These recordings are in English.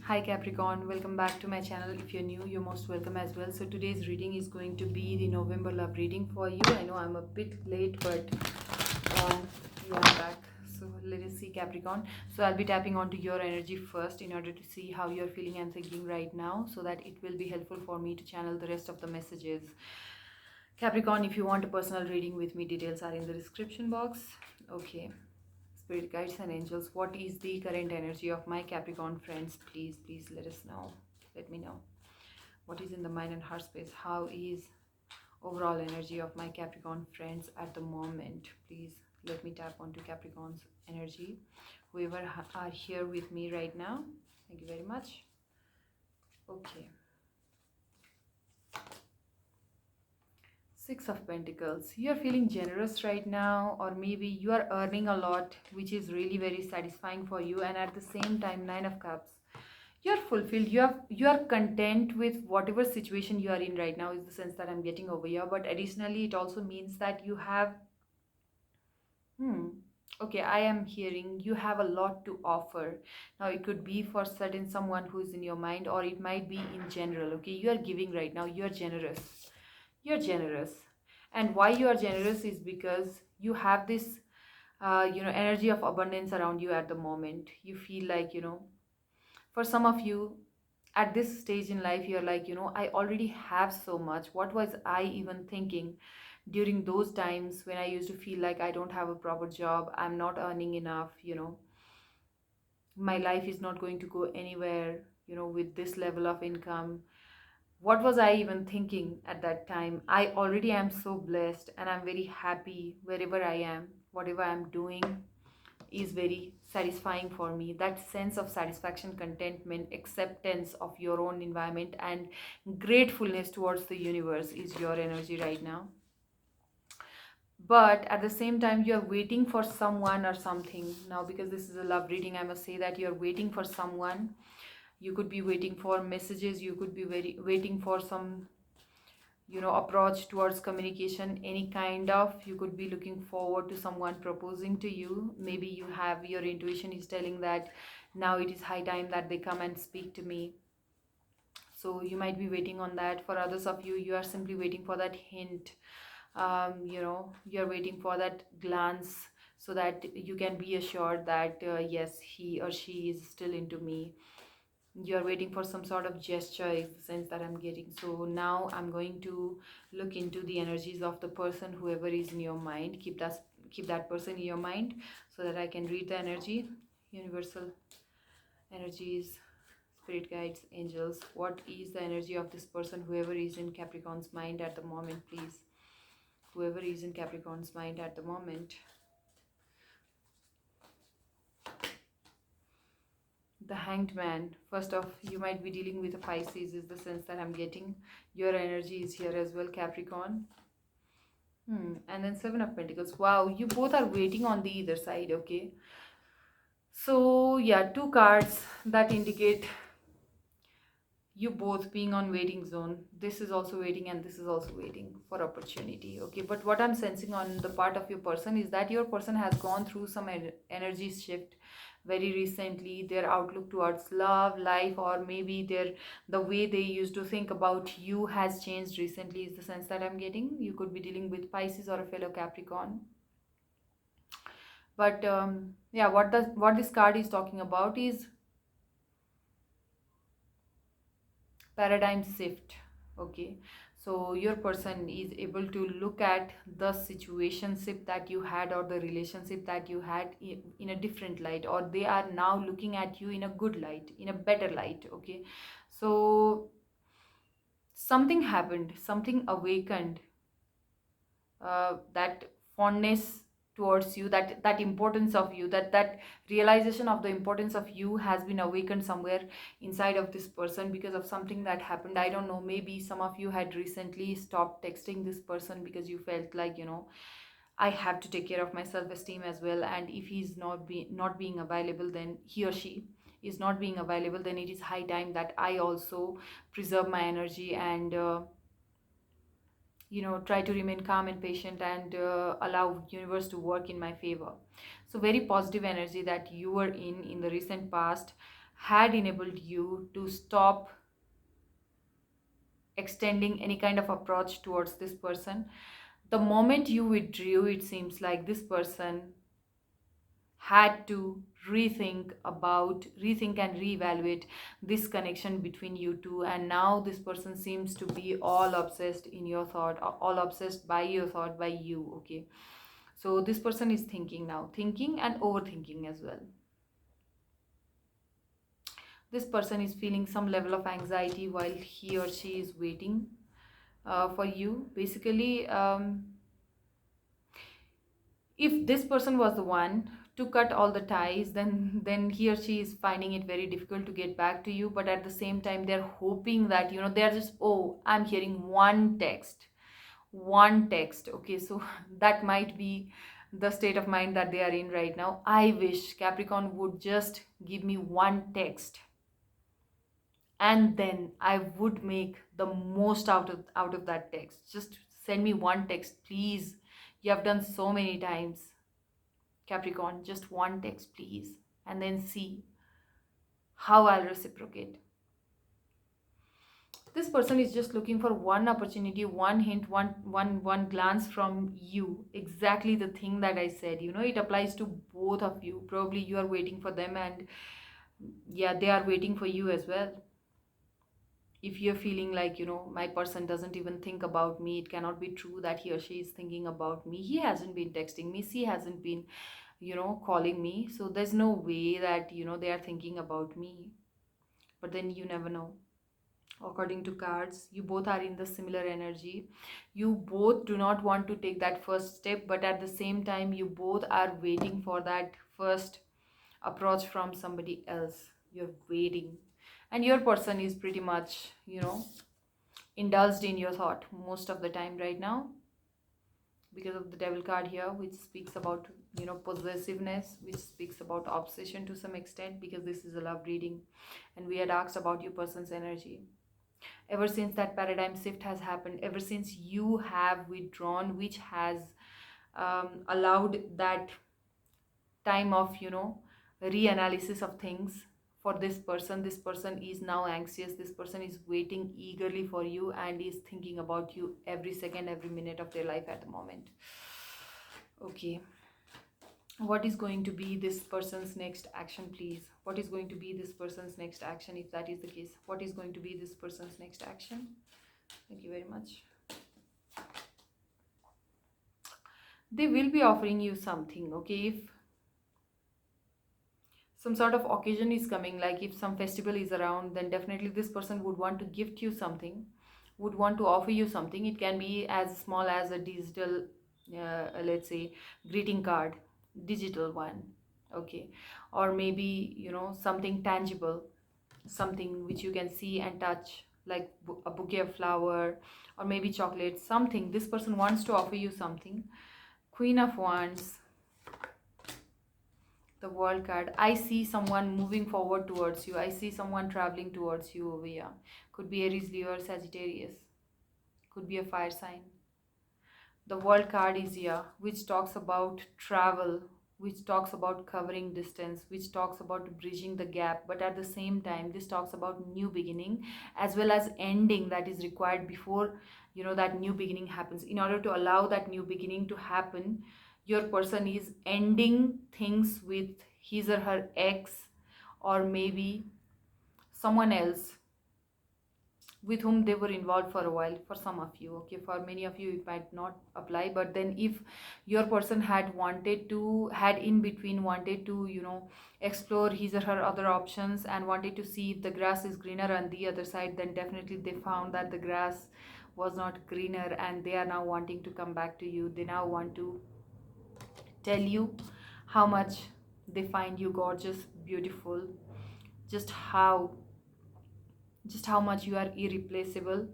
Hi Capricorn, welcome back to my channel. If you're new, you're most welcome as well. So today's reading is going to be the November love reading for you. I know I'm a bit late, but yeah, I'm back. So let us see Capricorn. So I'll be tapping onto your energy first in order to see how you're feeling and thinking right now, so that it will be helpful for me to channel the rest of the messages. Capricorn, if you want a personal reading with me, details are in the description box. Okay. Spirit guides and angels, what is the current energy of my Capricorn friends? Please let us know. Let me know. What is in the mind and heart space? How is overall energy of my Capricorn friends at the moment? Please let me tap onto Capricorn's energy. Whoever are here with me right now, thank you very much. Okay. Six of Pentacles. You are feeling generous right now, or maybe you are earning a lot, which is really very satisfying for you. And at the same time, Nine of Cups. You are fulfilled. You are content with whatever situation you are in right now, is the sense that I'm getting over here. But additionally, it also means that you have okay, I am hearing you have a lot to offer. Now it could be for certain someone who's in your mind, or it might be in general. Okay, you are giving right now, you're generous. You're generous. And why you are generous is because you have this energy of abundance around you at the moment. You feel like, for some of you at this stage in life, you're like, I already have so much. What was I even thinking during those times when I used to feel like I don't have a proper job, I'm not earning enough, my life is not going to go anywhere, with this level of income. What was I even thinking at that time? I already am so blessed and I'm very happy wherever I am. Whatever I'm doing is very satisfying for me. That sense of satisfaction, contentment, acceptance of your own environment, and gratefulness towards the universe is your energy right now. But at the same time, you're waiting for someone or something now. Because this is a love reading, I must say that you're waiting for someone. You could be waiting for messages, you could be waiting for some approach towards communication, any kind of. You could be looking forward to someone proposing to you. Maybe you have, your intuition is telling that now it is high time that they come and speak to me. So you might be waiting on that. For others of you, you are simply waiting for that hint. You're waiting for that glance, so that you can be assured that yes, he or she is still into me. You're waiting for some sort of gesture, is the sense that I'm getting. So now I'm going to look into the energies of the person, whoever is in your mind. Keep that person in your mind, so that I can read the energy. Universal energies, spirit guides, angels, what is the energy of this person, whoever is in Capricorn's mind at the moment, please? Whoever is in Capricorn's mind at the moment. The Hanged Man. First off, you might be dealing with a Pisces, is the sense that I'm getting. Your energy is here as well, Capricorn. And then Seven of Pentacles. Wow, you both are waiting on the either side, okay? So yeah, two cards that indicate you both being on waiting zone. This is also waiting and this is also waiting for opportunity, okay? But what I'm sensing on the part of your person is that your person has gone through some energy shift very recently. Their outlook towards love, life, or maybe the way they used to think about you has changed recently, is the sense that I'm getting. You could be dealing with Pisces or a fellow Capricorn. But yeah, what this card is talking about is paradigm shift, okay? So your person is able to look at the situationship that you had, or the relationship that you had, in a different light, or they are now looking at you in a good light, in a better light, okay? So something happened, something awakened, that fondness towards you, that importance of you, that realization of the importance of you has been awakened somewhere inside of this person, because of something that happened. I don't know, maybe some of you had recently stopped texting this person because you felt like, I have to take care of my self-esteem as well. And if he's not being available, then he or she is not being available, then it is high time that I also preserve my energy, and try to remain calm and patient, and allow universe to work in my favor. So very positive energy that you were in the recent past had enabled you to stop extending any kind of approach towards this person. The moment you withdrew, it seems like this person had to rethink and reevaluate this connection between you two, and now this person seems to be all obsessed in your thought, all obsessed by your thought, by you. Okay, so this person is thinking now, thinking and overthinking as well. This person is feeling some level of anxiety while he or she is waiting for you. Basically, if this person was the one to cut all the ties, then he or she is finding it very difficult to get back to you. But at the same time, they're hoping that, they're just, oh, I'm hearing one text. Okay, so that might be the state of mind that they are in right now. I wish Capricorn would just give me one text, and then I would make the most out of that text. Just send me one text, please. You have done so many times, Capricorn. Just one text, please, and then see how I'll reciprocate. This person is just looking for one opportunity, one hint, one glance from you. Exactly the thing that I said. It applies to both of you. Probably you are waiting for them, and yeah, they are waiting for you as well. If you're feeling like, my person doesn't even think about me, it cannot be true that he or she is thinking about me. He hasn't been texting me, she hasn't been, calling me. So there's no way that, they are thinking about me. But then you never know. According to cards, you both are in the similar energy. You both do not want to take that first step, but at the same time, you both are waiting for that first approach from somebody else. You're waiting, and your person is pretty much, indulged in your thought most of the time right now, because of the devil card here, which speaks about, possessiveness, which speaks about obsession to some extent, because this is a love reading and we had asked about your person's energy. Ever since that paradigm shift has happened, ever since you have withdrawn, which has allowed that time of, reanalysis of things for this person is now anxious. This person is waiting eagerly for you and is thinking about you every second, every minute of their life at the moment. Okay, what is going to be this person's next action, please? What is going to be this person's next action, if that is the case? What is going to be this person's next action? Thank you very much. They will be offering you something. Okay, if some sort of occasion is coming, like if some festival is around, then definitely this person would want to gift you something, would want to offer you something. It can be as small as a digital, let's say, greeting card, digital one. Okay, or maybe, something tangible, something which you can see and touch, like a bouquet of flower, or maybe chocolate, something. This person wants to offer you something. Queen of Wands, the World card. I see someone moving forward towards you. I see someone traveling towards you over here. Could be Aries, Leo, or Sagittarius. Could be a fire sign. The World card is here, which talks about travel, which talks about covering distance, which talks about bridging the gap. But at the same time, this talks about new beginning as well as ending that is required before, that new beginning happens. In order to allow that new beginning to happen, your person is ending things with his or her ex, or maybe someone else with whom they were involved for a while. For some of you, okay, for many of you it might not apply. But then if your person had in between wanted to, explore his or her other options and wanted to see if the grass is greener on the other side, then definitely they found that the grass was not greener, and they are now wanting to come back to you. They now want to tell you how much they find you gorgeous, beautiful, just how much you are irreplaceable.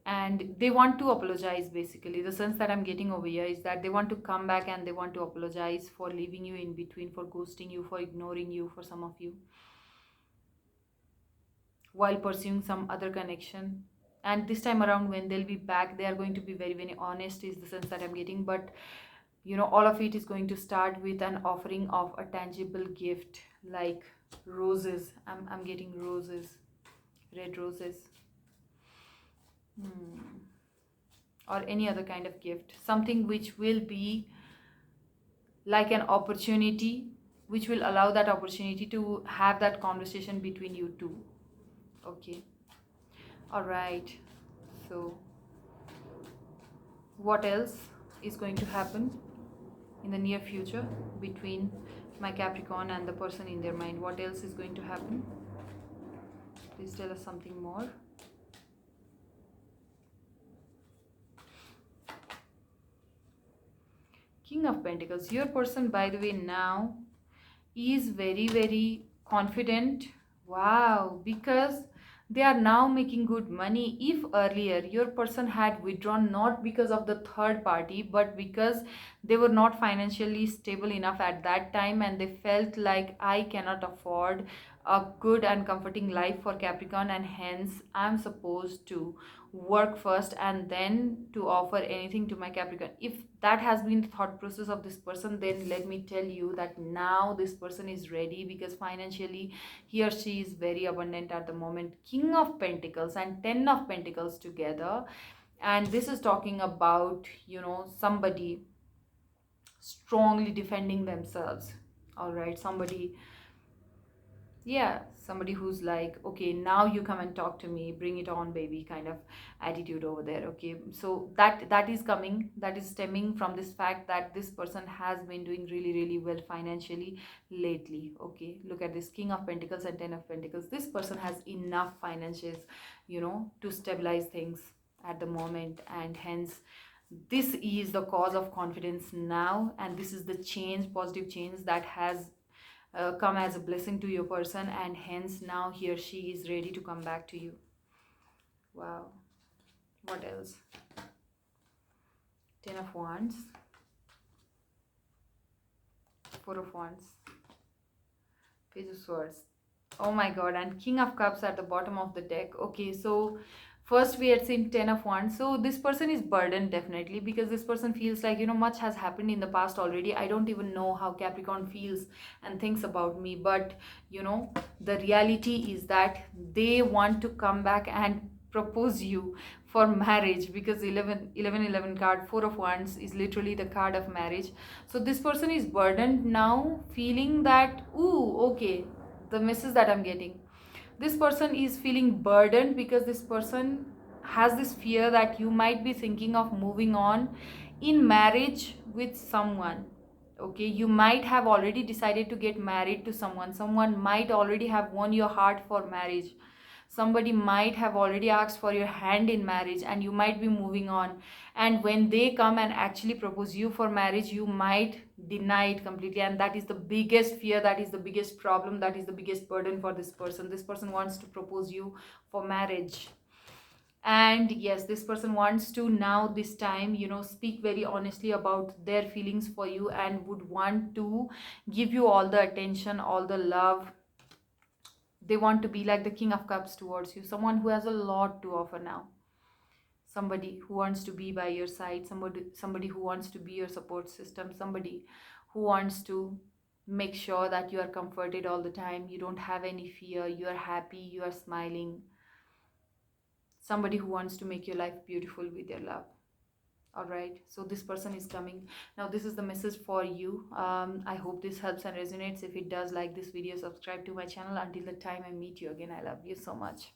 And they want to apologize. Basically, the sense that I'm getting over here is that they want to come back and they want to apologize for leaving you in between, for ghosting you, for ignoring you, for some of you, while pursuing some other connection. And this time around, when they'll be back, they are going to be very, very honest, is the sense that I'm getting. But all of it is going to start with an offering of a tangible gift, like Roses. I'm getting roses. Red roses. Or any other kind of gift. Something which will be like an opportunity, which will allow that opportunity to have that conversation between you two. Okay. All right. So what else is going to happen in the near future between my Capricorn and the person in their mind? What else is going to happen? Please tell us something more. King of Pentacles. Your person, by the way, now is very, very confident. Wow, because they are now making good money. If earlier your person had withdrawn not because of the third party, but because they were not financially stable enough at that time, and they felt like I cannot afford a good and comforting life for Capricorn, and hence I'm supposed to work first and then to offer anything to my Capricorn. If that has been the thought process of this person, then let me tell you that now this person is ready, because financially he or she is very abundant at the moment. King of Pentacles and Ten of Pentacles together, and this is talking about, you know, somebody strongly defending themselves. All right, somebody, yeah, somebody who's like, okay, now you come and talk to me, bring it on baby kind of attitude over there. Okay, so that is coming, that is stemming from this fact that this person has been doing really, really well financially lately. Okay, look at this King of Pentacles and Ten of Pentacles. This person has enough finances, you know, to stabilize things at the moment, and hence this is the cause of confidence now, and this is the change, positive change that has come as a blessing to your person, and hence now he or she is ready to come back to you. Wow. What else? Ten of Wands, Four of Wands, Page of Swords, oh my god, and King of Cups at the bottom of the deck. Okay, so first we had seen Ten of Wands. So this person is burdened definitely, because this person feels like, you know, much has happened in the past already. I don't even know how Capricorn feels and thinks about me, but you know, the reality is that they want to come back and propose you for marriage, because 11 card, Four of Wands, is literally the card of marriage. So this person is burdened now, feeling that, ooh, okay, the message that I'm getting, this person is feeling burdened because this person has this fear that you might be thinking of moving on in marriage with someone. Okay, you might have already decided to get married to someone. Someone might already have won your heart for marriage. Somebody might have already asked for your hand in marriage, and you might be moving on, and when they come and actually propose you for marriage, you might deny it completely. And that is the biggest fear, that is the biggest problem, that is the biggest burden for this person. This person wants to propose you for marriage, and yes, this person wants to now, this time, you know, speak very honestly about their feelings for you, and would want to give you all the attention, all the love. They want to be like the King of Cups towards you, someone who has a lot to offer now, somebody who wants to be by your side, somebody who wants to be your support system, somebody who wants to make sure that you are comforted all the time, you don't have any fear, you are happy, you are smiling, somebody who wants to make your life beautiful with your love. All right, so this person is coming now. This is the message for you. I hope this helps and resonates. If it does, like this video, subscribe to my channel. Until the time I meet you again, I love you so much.